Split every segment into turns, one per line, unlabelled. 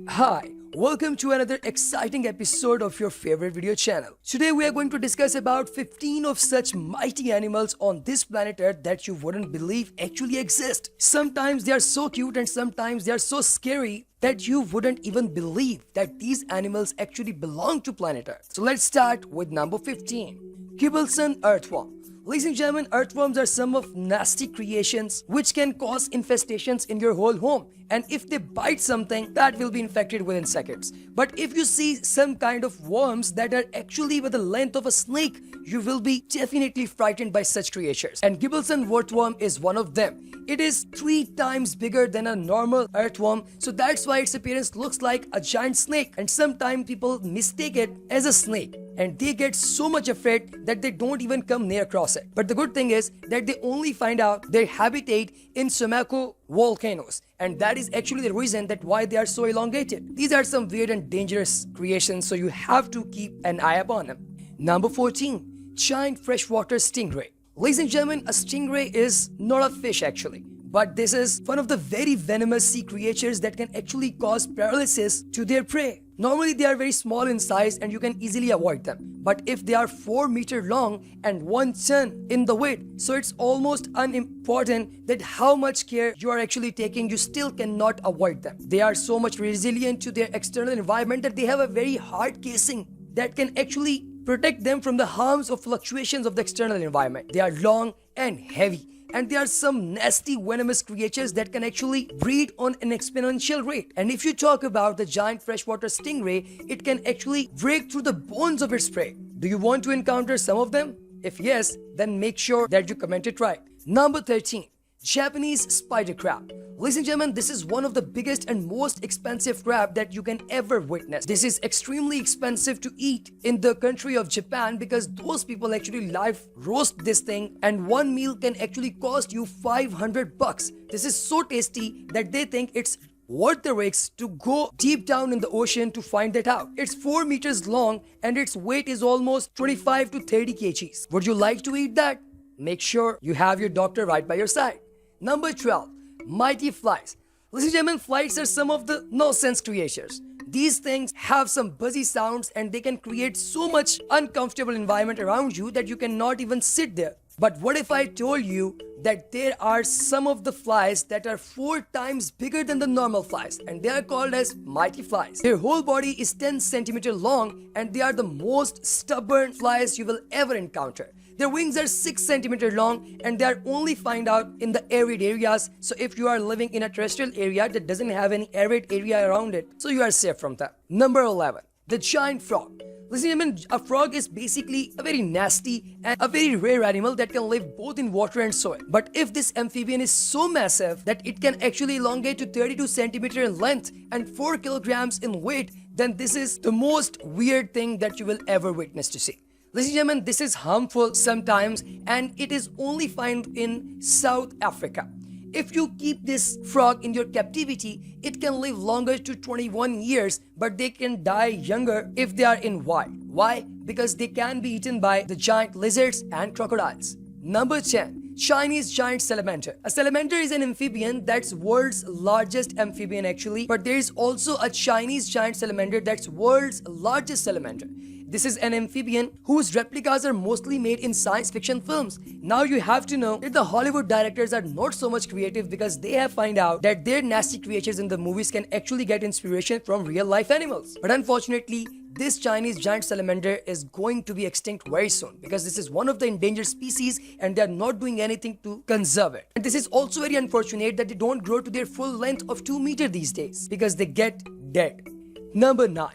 Hi, welcome to another exciting episode of your favorite video channel. Today we are going to discuss about 15 of such mighty animals on this planet Earth that you wouldn't believe actually exist. Sometimes they are so cute and sometimes they are so scary that you wouldn't even believe that these animals actually belong to planet Earth. So let's start with number 15. Gibbelson Earthworm. Ladies and gentlemen, earthworms are some of nasty creations which can cause infestations in your whole home. And if they bite something, that will be infected within seconds. But if you see some kind of worms that are actually with the length of a snake, you will be definitely frightened by such creatures. And Gibbelson earthworm is one of them. It is 3 times bigger than a normal earthworm, so that's why its appearance looks like a giant snake. And sometimes people mistake it as a snake. And they get so much afraid that they don't even come near across it. But the good thing is that they only find out their habitat in Sumaco volcanoes, and that is actually the reason that why they are so elongated. These are some weird and dangerous creations, so you have to keep an eye upon them. Number 14. Giant freshwater stingray. Ladies and gentlemen, a stingray is not a fish actually, but this is one of the very venomous sea creatures that can actually cause paralysis to their prey. Normally they are very small in size and you can easily avoid them. But if they are 4 meters long and 1 ton in the weight, so it's almost unimportant that how much care you are actually taking, you still cannot avoid them. They are so much resilient to their external environment that they have a very hard casing that can actually protect them from the harms of fluctuations of the external environment. They are long and heavy, and there are some nasty venomous creatures that can actually breed on an exponential rate. And if you talk about the giant freshwater stingray, it can actually break through the bones of its prey. Do you want to encounter some of them? If yes, then make sure that you comment it right. Number 13. Japanese spider crab. Ladies and gentlemen, this is one of the biggest and most expensive crab that you can ever witness. This is extremely expensive to eat in the country of Japan because those people actually live roast this thing, and one meal can actually cost you 500 bucks. This is so tasty that they think it's worth the risk to go deep down in the ocean to find that out. It's 4 meters long and its weight is almost 25 to 30 kgs. Would you like to eat that? Make sure you have your doctor right by your side. Number 12. Mighty flies. Ladies and gentlemen, flies are some of the no-sense creatures. These things have some buzzy sounds and they can create so much uncomfortable environment around you that you cannot even sit there. But what if I told you that there are some of the flies that are 4 times bigger than the normal flies, and they are called as mighty flies. Their whole body is 10 centimeters long and they are the most stubborn flies you will ever encounter. Their wings are 6 centimeters long and they are only found out in the arid areas. So if you are living in a terrestrial area that doesn't have any arid area around it, so you are safe from that. Number 11. The giant frog. Listen, I mean, a frog is basically a very nasty and a very rare animal that can live both in water and soil. But if this amphibian is so massive that it can actually elongate to 32 centimeters in length and 4 kilograms in weight, then this is the most weird thing that you will ever witness to see. Ladies and gentlemen, this is harmful sometimes and it is only found in South Africa. If you keep this frog in your captivity, it can live longer to 21 years, but they can die younger if they are in wild. Why? Because they can be eaten by the giant lizards and crocodiles. Number 10. Chinese giant salamander. A salamander is an amphibian that's world's largest amphibian actually, but there is also a Chinese giant salamander that's world's largest salamander. This is an amphibian whose replicas are mostly made in science fiction films. Now you have to know that the Hollywood directors are not so much creative because they have found out that their nasty creatures in the movies can actually get inspiration from real life animals. But unfortunately, this Chinese giant salamander is going to be extinct very soon because this is one of the endangered species and they are not doing anything to conserve it. And this is also very unfortunate that they don't grow to their full length of 2 meters these days because they get dead. Number 9.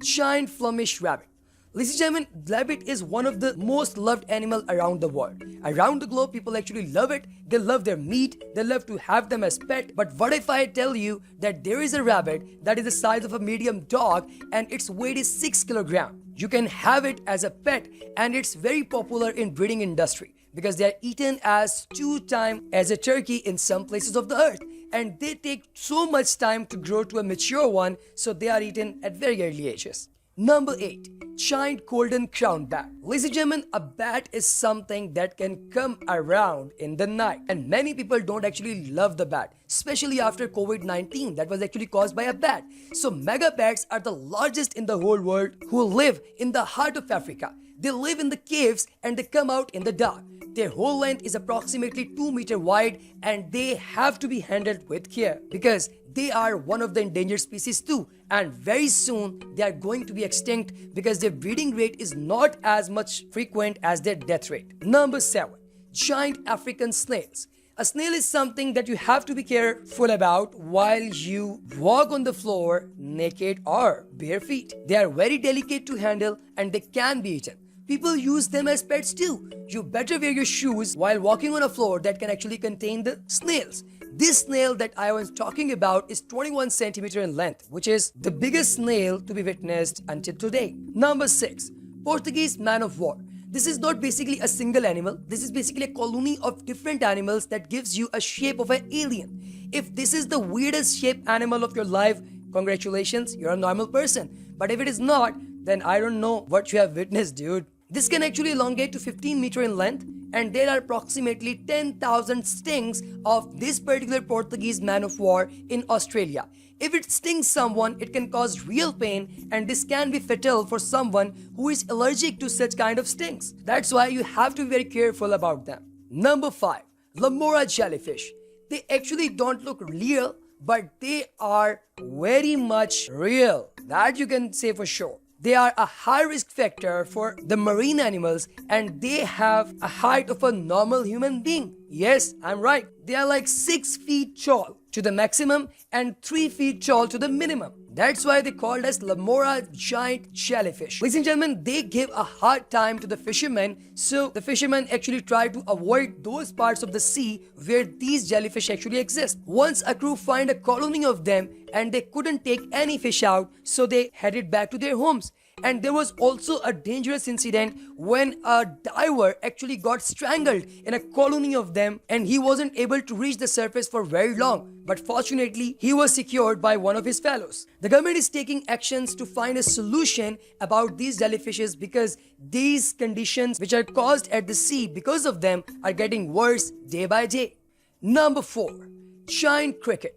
Giant Flemish rabbit. Ladies and gentlemen, rabbit is one of the most loved animal around the world. Around the globe, people actually love it. They love their meat. They love to have them as pet. But what if I tell you that there is a rabbit that is the size of a medium dog and its weight is 6 kilograms? You can have it as a pet and it's very popular in breeding industry because they are eaten as 2 times as a turkey in some places of the earth. And they take so much time to grow to a mature one, so they are eaten at very early ages. Number 8. Giant golden crown bat. Ladies and gentlemen, a bat is something that can come around in the night, and many people don't actually love the bat, especially after COVID-19 that was actually caused by a bat. So mega bats are the largest in the whole world, who live in the heart of Africa. They live in the caves and they come out in the dark. Their whole length is approximately 2 meters wide, and they have to be handled with care because they are one of the endangered species too, and very soon they are going to be extinct because their breeding rate is not as much frequent as their death rate. Number 7. Giant African snails. A snail is something that you have to be careful about while you walk on the floor naked or bare feet. They are very delicate to handle and they can be eaten. People use them as pets too. You better wear your shoes while walking on a floor that can actually contain the snails. This snail that I was talking about is 21 centimeters in length, which is the biggest snail to be witnessed until today. Number 6. Portuguese man of war. This is not basically a single animal. This is basically a colony of different animals that gives you a shape of an alien. If this is the weirdest shaped animal of your life, congratulations, you're a normal person. But if it is not, then I don't know what you have witnessed, dude. This can actually elongate to 15 meters in length, and there are approximately 10,000 stings of this particular Portuguese man of war in Australia. If it stings someone, it can cause real pain, and this can be fatal for someone who is allergic to such kind of stings. That's why you have to be very careful about them. Number 5. Lamora jellyfish. They actually don't look real, but they are very much real. That you can say for sure. They are a high risk factor for the marine animals, and they have a height of a normal human being. Yes, I'm right. They are like 6 feet tall to the maximum and 3 feet tall to the minimum. That's why they called as Lamora giant jellyfish. Ladies and gentlemen, they give a hard time to the fishermen, so the fishermen actually try to avoid those parts of the sea where these jellyfish actually exist. Once a crew find a colony of them and they couldn't take any fish out, so they headed back to their homes. And there was also a dangerous incident when a diver actually got strangled in a colony of them, and he wasn't able to reach the surface for very long. But fortunately, he was secured by one of his fellows. The government is taking actions to find a solution about these jellyfishes because these conditions which are caused at the sea because of them are getting worse day by day. Number 4. Giant cricket.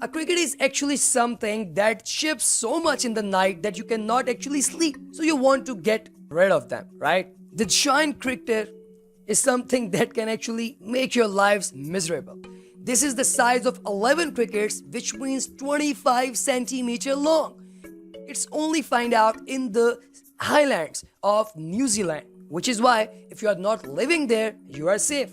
A cricket is actually something that chirps so much in the night that you cannot actually sleep. So you want to get rid of them, right? The giant cricket is something that can actually make your lives miserable. This is the size of 11 crickets, which means 25 centimeters long. It's only found out in the highlands of New Zealand, which is why if you are not living there, you are safe.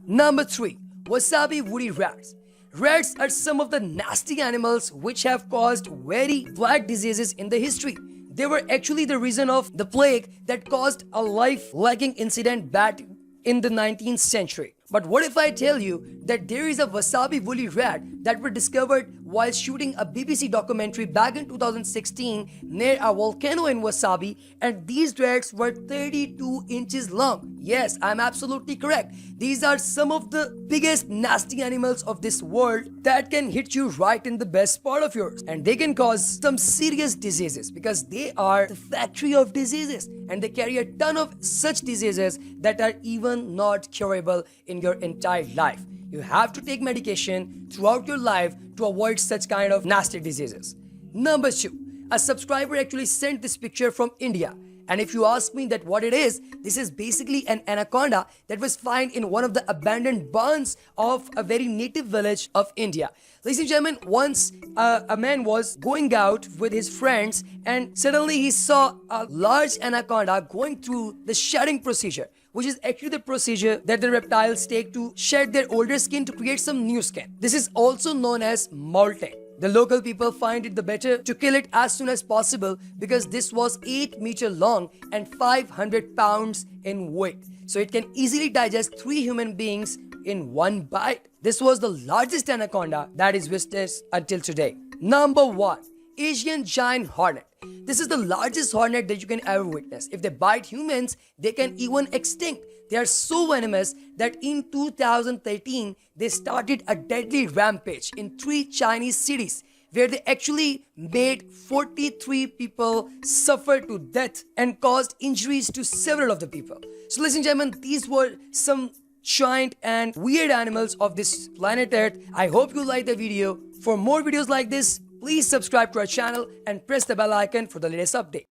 Number 3. Wasabi woody rats. Rats are some of the nasty animals which have caused very black diseases in the history. They were actually the reason of the plague that caused a life-lacking incident back in the 19th century. But what if I tell you that there is a wasabi woolly rat that were discovered while shooting a BBC documentary back in 2016 near a volcano in Wasabi, and these rats were 32 inches long. Yes, I'm absolutely correct. These are some of the biggest nasty animals of this world that can hit you right in the best part of yours, and they can cause some serious diseases because they are the factory of diseases, and they carry a ton of such diseases that are even not curable in your entire life. You have to take medication throughout your life to avoid such kind of nasty diseases. Number 2. A subscriber actually sent this picture from India. And if you ask me that what it is, this is basically an anaconda that was found in one of the abandoned barns of a very native village of India. Ladies and gentlemen, once a man was going out with his friends, and suddenly he saw a large anaconda going through the shedding procedure, which is actually the procedure that the reptiles take to shed their older skin to create some new skin. This is also known as molting. The local people find it the better to kill it as soon as possible because this was 8 meters long and 500 pounds in weight. So it can easily digest 3 human beings in one bite. This was the largest anaconda that is witnessed until today. Number 1. Asian giant hornet. This is the largest hornet that you can ever witness. If they bite humans, they can even extinct. They are so venomous that in 2013, they started a deadly rampage in 3 Chinese cities where they actually made 43 people suffer to death and caused injuries to several of the people. So ladies and gentlemen, these were some giant and weird animals of this planet Earth. I hope you liked the video. For more videos like this, please subscribe to our channel and press the bell icon for the latest update.